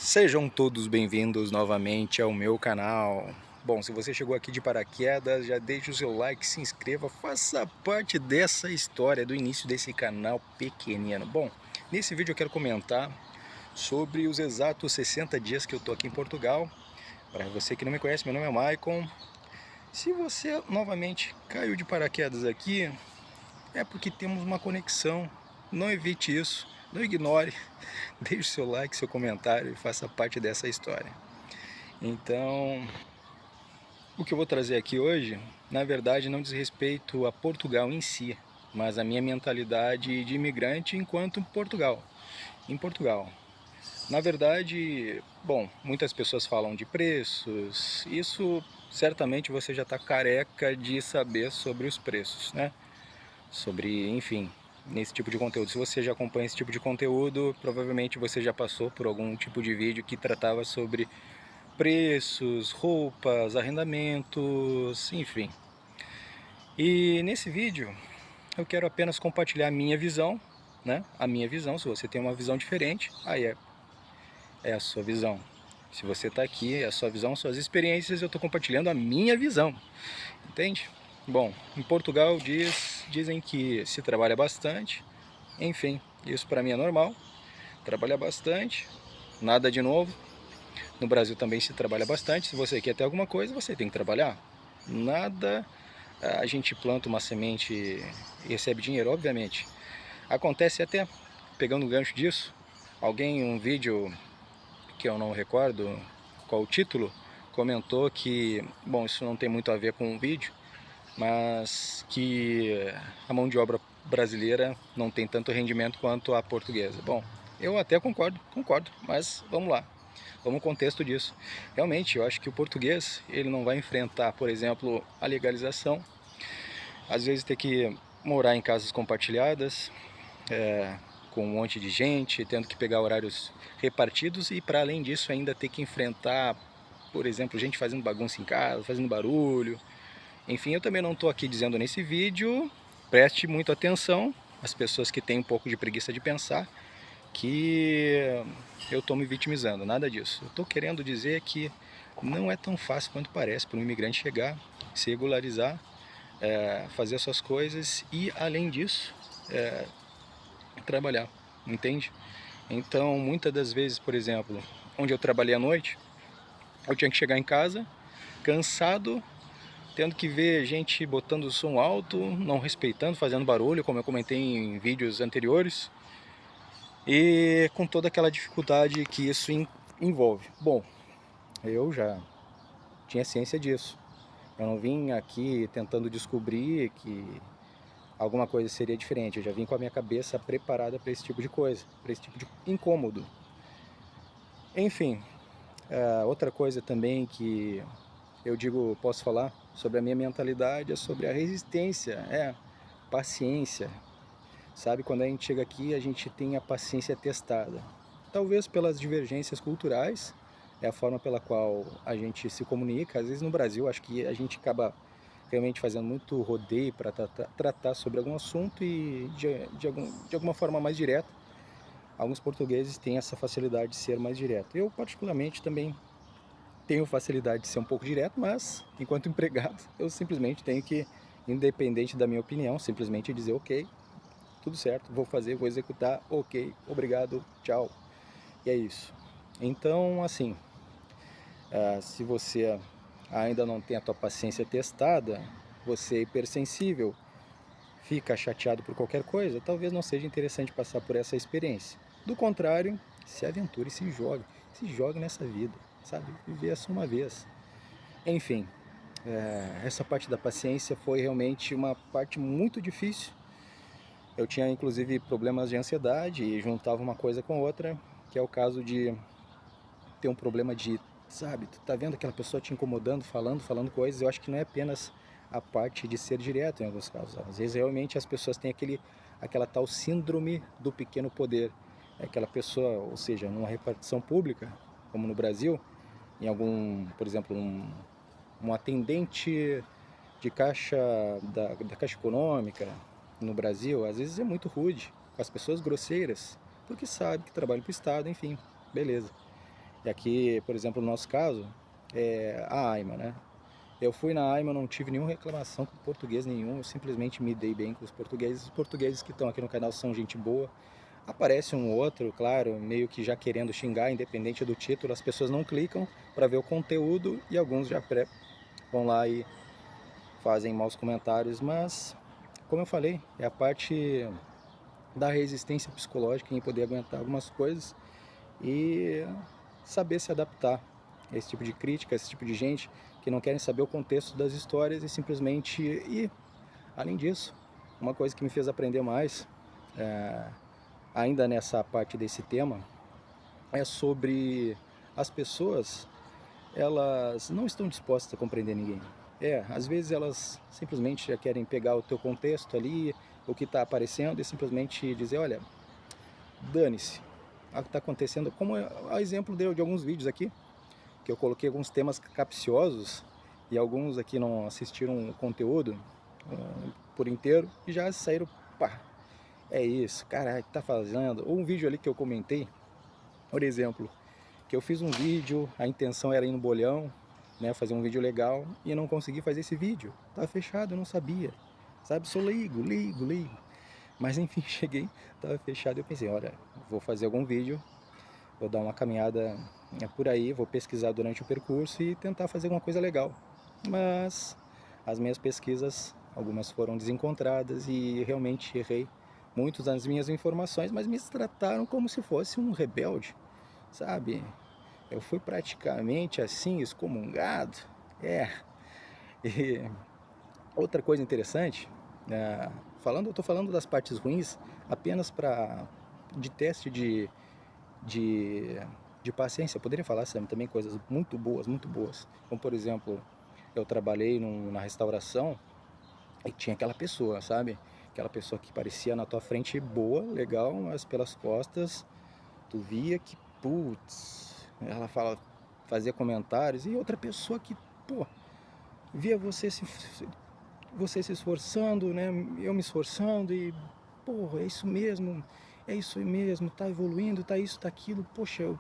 Sejam todos bem-vindos novamente ao meu canal. Bom, se você chegou aqui de paraquedas, já deixe o seu like, se inscreva, faça parte dessa história do início desse canal pequenino. Bom, nesse vídeo eu quero comentar sobre os exatos 60 dias que eu tô aqui em Portugal. Para você que não me conhece, meu nome é Maicon. Se você novamente caiu de paraquedas aqui, é porque temos uma conexão. Não evite isso, não ignore. Deixe seu like, seu comentário e faça parte dessa história. Então, o que eu vou trazer aqui hoje, na verdade, não diz respeito a Portugal em si, mas a minha mentalidade de imigrante enquanto Portugal. Em Portugal. Na verdade, bom, muitas pessoas falam de preços. Isso certamente você já está careca de saber sobre os preços, né? Sobre, enfim, nesse tipo de conteúdo. Se você já acompanha esse tipo de conteúdo, provavelmente você já passou por algum tipo de vídeo que tratava sobre preços, roupas, arrendamentos, enfim. E nesse vídeo eu quero apenas compartilhar a minha visão, né? A minha visão. Se você tem uma visão diferente, aí é a sua visão. Se você está aqui, é a sua visão, suas experiências, eu estou compartilhando a minha visão, entende? Bom, em Portugal dizem que se trabalha bastante, enfim, isso para mim é normal, trabalha bastante, nada de novo. No Brasil também se trabalha bastante, se você quer ter alguma coisa, você tem que trabalhar. Nada, a gente planta uma semente e recebe dinheiro, obviamente. Acontece até, pegando o gancho disso, alguém, um vídeo que eu não recordo qual o título, comentou que, bom, isso não tem muito a ver com o vídeo, mas que a mão de obra brasileira não tem tanto rendimento quanto a portuguesa. Bom, eu até concordo, mas vamos lá. Vamos ao contexto disso. Realmente, eu acho que o português, ele não vai enfrentar, por exemplo, a legalização, às vezes ter que morar em casas compartilhadas, com um monte de gente, tendo que pegar horários repartidos e, para além disso, ainda ter que enfrentar, por exemplo, gente fazendo bagunça em casa, fazendo barulho. Enfim, eu também não estou aqui dizendo nesse vídeo, preste muita atenção, as pessoas que têm um pouco de preguiça de pensar, que eu estou me vitimizando, nada disso. Eu estou querendo dizer que não é tão fácil quanto parece para um imigrante chegar, se regularizar, fazer as suas coisas e, além disso, trabalhar, entende? Então, muitas das vezes, por exemplo, onde eu trabalhei à noite, eu tinha que chegar em casa, cansado, tendo que ver gente botando o som alto, não respeitando, fazendo barulho, como eu comentei em vídeos anteriores, e com toda aquela dificuldade que isso envolve. Bom, eu já tinha ciência disso. Eu não vim aqui tentando descobrir que alguma coisa seria diferente. Eu já vim com a minha cabeça preparada para esse tipo de coisa, para esse tipo de incômodo. Enfim, outra coisa também que eu digo, posso falar sobre a minha mentalidade é sobre a resistência, paciência. Sabe, quando a gente chega aqui, a gente tem a paciência testada. Talvez pelas divergências culturais, é a forma pela qual a gente se comunica. Às vezes no Brasil, acho que a gente acaba realmente fazendo muito rodeio para tratar sobre algum assunto e de alguma forma mais direta. Alguns portugueses têm essa facilidade de ser mais direto. Eu, particularmente, também tenho facilidade de ser um pouco direto, mas, enquanto empregado, eu simplesmente tenho que, independente da minha opinião, simplesmente dizer ok, tudo certo, vou fazer, vou executar, ok, obrigado, tchau. E é isso. Então, assim, se você ainda não tem a tua paciência testada, você é hipersensível, fica chateado por qualquer coisa, talvez não seja interessante passar por essa experiência. Do contrário, se aventure, se jogue nessa vida, sabe? Viver é só uma vez. Enfim, essa parte da paciência foi realmente uma parte muito difícil. Eu tinha inclusive problemas de ansiedade e juntava uma coisa com outra, que é o caso de ter um problema de, sabe, tu tá vendo aquela pessoa te incomodando, falando coisas. Eu acho que não é apenas a parte de ser direto em alguns casos. Às vezes realmente as pessoas têm aquela tal síndrome do pequeno poder. É aquela pessoa, ou seja, numa repartição pública, como no Brasil, em algum, por exemplo, um atendente de caixa da Caixa Econômica no Brasil, às vezes é muito rude, com as pessoas grosseiras, porque sabe que trabalha para o Estado, enfim, beleza. E aqui, por exemplo, no nosso caso, é a AIMA, né? Eu fui na AIMA, não tive nenhuma reclamação com português nenhum, eu simplesmente me dei bem com os portugueses. Os portugueses que estão aqui no canal são gente boa. Aparece um ou outro, claro, meio que já querendo xingar, independente do título, as pessoas não clicam para ver o conteúdo e alguns já vão lá e fazem maus comentários, mas, como eu falei, é a parte da resistência psicológica em poder aguentar algumas coisas e saber se adaptar a esse tipo de crítica, a esse tipo de gente que não querem saber o contexto das histórias e simplesmente... E, além disso, uma coisa que me fez aprender mais, ainda nessa parte desse tema, é sobre as pessoas, elas não estão dispostas a compreender ninguém. Às vezes elas simplesmente já querem pegar o teu contexto ali, o que está aparecendo e simplesmente dizer, olha, dane-se, o que está acontecendo, como a exemplo de alguns vídeos aqui, que eu coloquei alguns temas capciosos e alguns aqui não assistiram o conteúdo por inteiro e já saíram, pá, é isso, caralho, o que tá fazendo? Ou um vídeo ali que eu comentei, por exemplo, que eu fiz um vídeo, a intenção era ir no bolhão, né, fazer um vídeo legal e não consegui fazer esse vídeo, tava fechado, eu não sabia, sabe, sou leigo. Mas enfim, cheguei, tava fechado e eu pensei, olha, vou fazer algum vídeo, vou dar uma caminhada por aí, vou pesquisar durante o percurso e tentar fazer alguma coisa legal. Mas as minhas pesquisas, algumas foram desencontradas e realmente errei muitas das minhas informações, mas me trataram como se fosse um rebelde, sabe? Eu fui praticamente assim, excomungado. E outra coisa interessante, eu estou falando das partes ruins apenas de teste de, de paciência. Eu poderia falar também coisas muito boas, muito boas. Como, por exemplo, eu trabalhei na restauração e tinha aquela pessoa, sabe? Aquela pessoa que parecia na tua frente boa, legal, mas pelas costas tu via que, putz, ela fazia comentários. E outra pessoa que, pô, via você se esforçando, né? Eu me esforçando e, pô, é isso mesmo, tá evoluindo, tá isso, tá aquilo, poxa,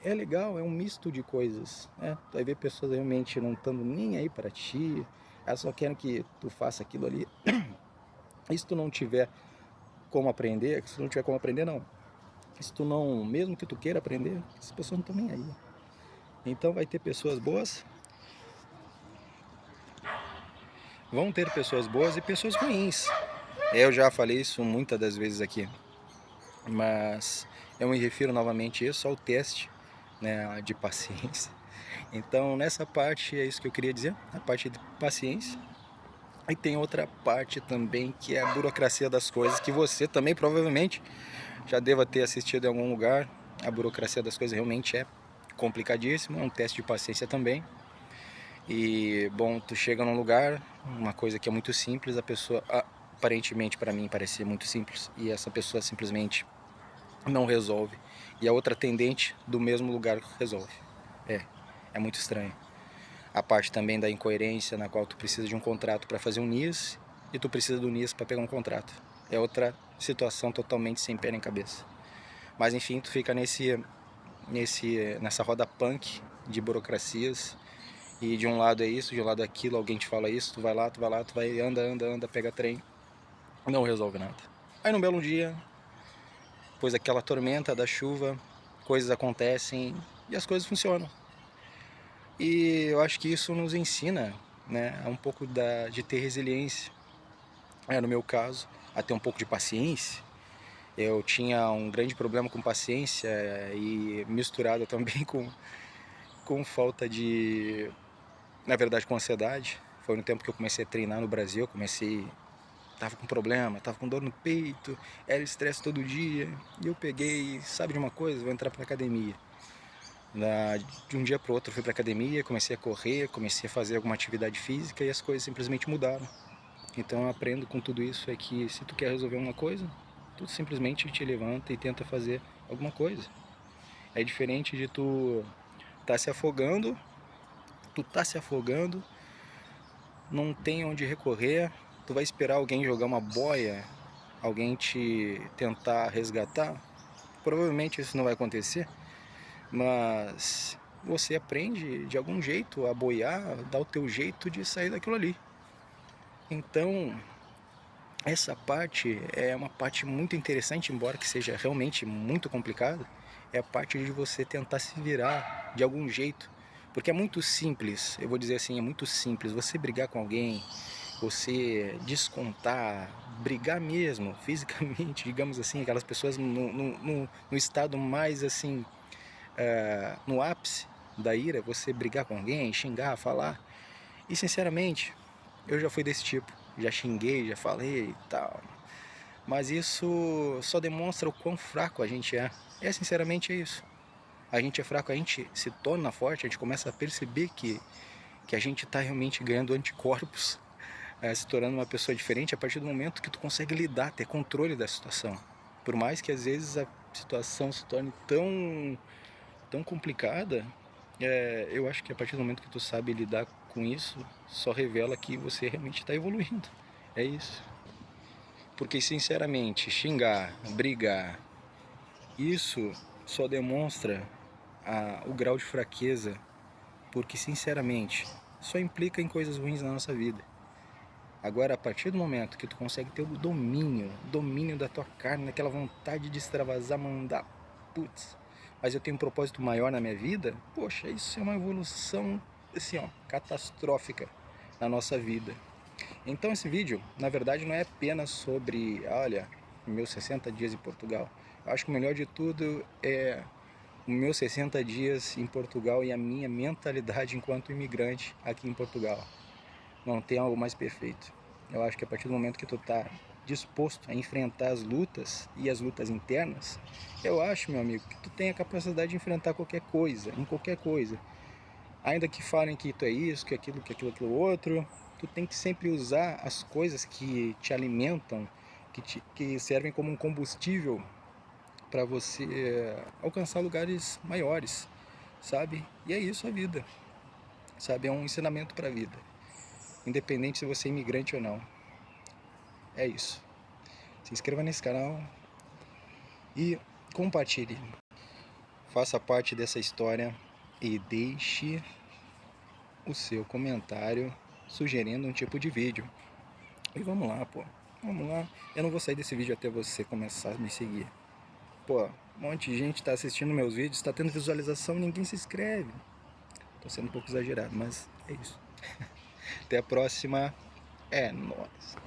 é legal, é um misto de coisas, né? Tu vai ver pessoas realmente não estando nem aí para ti, elas só querem que tu faça aquilo ali. E se tu não tiver como aprender, se tu não tiver como aprender, não. Se tu não, mesmo que tu queira aprender, as pessoas não estão nem aí. Então vai ter pessoas boas, vão ter pessoas boas e pessoas ruins. Eu já falei isso muitas das vezes aqui, mas eu me refiro novamente a isso, ao teste, né, de paciência. Então nessa parte é isso que eu queria dizer, a parte de paciência. E tem outra parte também que é a burocracia das coisas, que você também provavelmente já deva ter assistido em algum lugar. A burocracia das coisas realmente é complicadíssima, é um teste de paciência também. E, bom, tu chega num lugar, uma coisa que é muito simples, a pessoa, aparentemente para mim parecia muito simples, e essa pessoa simplesmente não resolve. E a outra atendente do mesmo lugar resolve. É muito estranho. A parte também da incoerência, na qual tu precisa de um contrato para fazer um NIS, e tu precisa do NIS para pegar um contrato. É outra situação totalmente sem pé nem cabeça. Mas enfim, tu fica nessa roda punk de burocracias. E de um lado é isso, de um lado é aquilo, alguém te fala isso, tu vai lá, tu vai, anda, pega trem, não resolve nada. Aí num belo dia, depois daquela tormenta, da chuva, coisas acontecem e as coisas funcionam. E eu acho que isso nos ensina, né, a um pouco de ter resiliência. No meu caso, a ter um pouco de paciência. Eu tinha um grande problema com paciência e misturado também com falta de... Na verdade, com ansiedade. Foi no tempo que eu comecei a treinar no Brasil, tava com problema, tava com dor no peito, era estresse todo dia. E eu peguei, sabe de uma coisa? Vou entrar pra academia. De um dia pro outro eu fui pra academia, comecei a correr, comecei a fazer alguma atividade física e as coisas simplesmente mudaram. Então eu aprendo com tudo isso é que se tu quer resolver uma coisa, tu simplesmente te levanta e tenta fazer alguma coisa. É diferente de tu tá se afogando, não tem onde recorrer, tu vai esperar alguém jogar uma boia, alguém te tentar resgatar. Provavelmente isso não vai acontecer, mas você aprende de algum jeito a boiar, dar o teu jeito de sair daquilo ali. Então, essa parte é uma parte muito interessante, embora que seja realmente muito complicada, é a parte de você tentar se virar de algum jeito, porque é muito simples, eu vou dizer assim, é muito simples você brigar com alguém, você descontar, brigar mesmo, fisicamente, digamos assim, aquelas pessoas no estado mais assim, no ápice da ira, você brigar com alguém, xingar, falar, e sinceramente, eu já fui desse tipo, já xinguei, já falei e tal, mas isso só demonstra o quão fraco a gente é. Sinceramente é isso. A gente é fraco, a gente se torna forte, a gente começa a perceber que a gente está realmente ganhando anticorpos, se tornando uma pessoa diferente a partir do momento que tu consegue lidar, ter controle da situação. Por mais que às vezes a situação se torne tão complicada, eu acho que a partir do momento que tu sabe lidar com isso, só revela que você realmente está evoluindo. É isso. Porque sinceramente, xingar, brigar, isso só demonstra o grau de fraqueza, porque sinceramente só implica em coisas ruins na nossa vida. Agora, a partir do momento que tu consegue ter o domínio da tua carne, aquela vontade de extravasar, mandar, putz, mas eu tenho um propósito maior na minha vida, poxa, isso é uma evolução, assim, ó, catastrófica na nossa vida. Então esse vídeo, na verdade, não é apenas sobre, olha, meus 60 dias em Portugal. Eu acho que o melhor de tudo é os meus 60 dias em Portugal e a minha mentalidade enquanto imigrante aqui em Portugal. Não tem algo mais perfeito. Eu acho que a partir do momento que tu tá disposto a enfrentar as lutas e as lutas internas, eu acho, meu amigo, que tu tem a capacidade de enfrentar qualquer coisa, em qualquer coisa. Ainda que falem que tu é isso, aquilo outro, tu tem que sempre usar as coisas que te alimentam, que servem como um combustível para você alcançar lugares maiores, sabe? E é isso a vida, sabe? É um ensinamento para a vida, independente se você é imigrante ou não. É isso. Se inscreva nesse canal e compartilhe. Faça parte dessa história e deixe o seu comentário sugerindo um tipo de vídeo. E vamos lá, pô. Vamos lá. Eu não vou sair desse vídeo até você começar a me seguir. Pô, um monte de gente tá assistindo meus vídeos, tá tendo visualização e ninguém se inscreve. Tô sendo um pouco exagerado, mas é isso. Até a próxima. É nóis.